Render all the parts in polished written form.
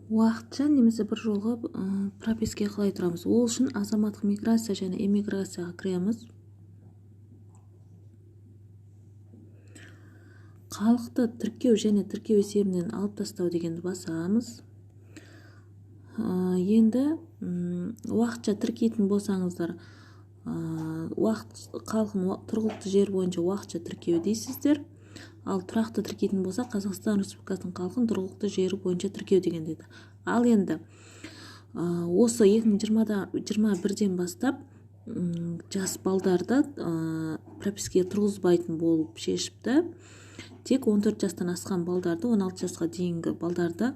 Уақытша немесе бір жолғы пропискаға қалай тұрамыз? Ол үшін азаматтық миграция және эмиграцияға кіреміз. Халықты тіркеу және тіркеу есебінен алып тастау дегенді басамыз. Енді уақытша тіркейтін болсаңыздар, халқын тұрғылықты жер бойынша уақытша тіркеу дейсіздер. Ал тұрақты тіркейтін болса, Қазақстан Республикасының халқын тұрғылықты жері бойынша тіркеу деген деді. Ал енді осы 2021-ден бастап жас балдарды пропискаға тұрғызбайтын болып шешіпті. Тек 14 жастан асқан балдарды, 16 жасқа дейінгі балдарды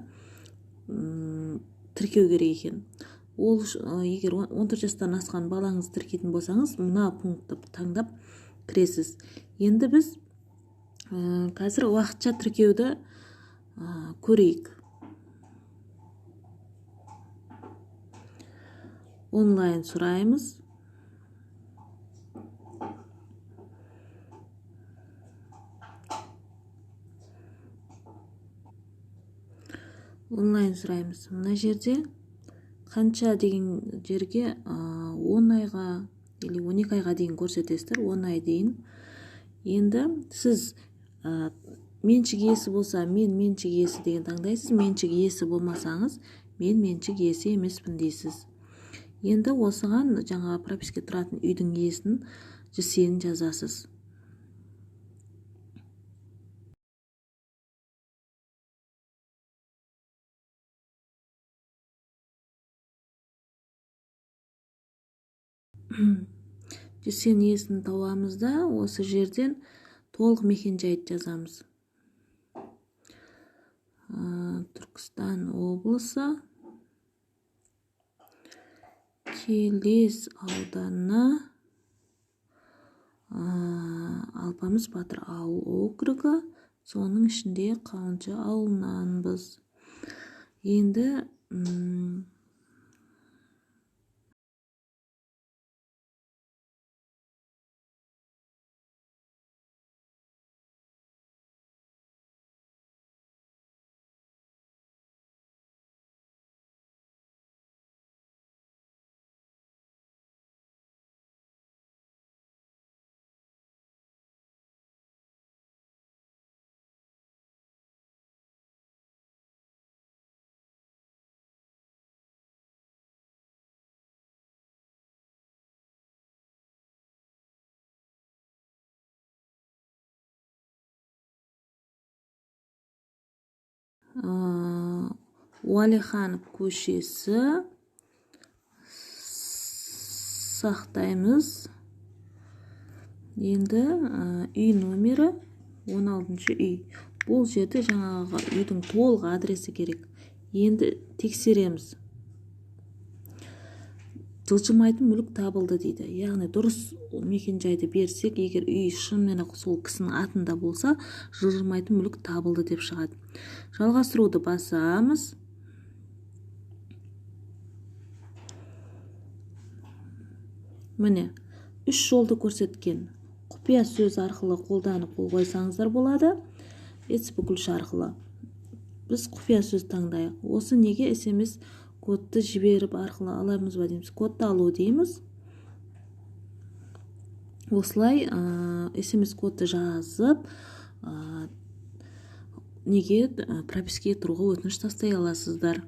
тіркеу керек екен. Ол егер 14 жастан асқан балаңыз тіркейтін болсаңыз, мына пунктті таңдап кіресіз. Енді біз қазір уақытша тіркеуді көрейік. Онлайн сұраймыз. Онлайн сұраймыз. Мына жерде қанша деген жерге 10 айға или 12 айға дейін көрсетесіздер, 10 ай дейін. Енді сіз меншік иесі болса, мен меншік иесі деген таңдайсыз. Меншік иесі болмасаңыз, мен меншік иесі емеспін дейсіз. Енді осыған жаңа прописка тұратын үйдің иесінің ЖСН жазасыз. ЖСН иесін табамыз да, осы жерден толық мекен-жайды жазамыз. Түркістан облысы, Келес ауданына, Алпамыс Батыр ауыл округі, соның ішінде Қауыншы ауылынанбыз. Енді Уәлиханов көшесі сақтаймыз. Енді үй номері 16-шы үй. Бұл жерде жаңағы үйдің толық адресі керек. Енді тексереміз. Жылжымайтын мүлік табылды дейді. Яғни дұрыс мекен-жайды берсек, егер үй шынымен сол кісінің атында болса, жылжымайтын мүлік табылды деп шығады. Жалғастыруды басамыз. Міне, 3 жолды көрсеткен. Құпия сөз арқылы қолданып қол қойсаңыздар болады. Бүкілш арқылы. Біз құпия сөз таңдайық. Осы неге SMS кодты жіберіп арқылы аламыз ба дейміз. Кодты алу дейміз. Осылай SMS кодты жазып, неге пропискаға тұруға өтініш тастай аласыздар.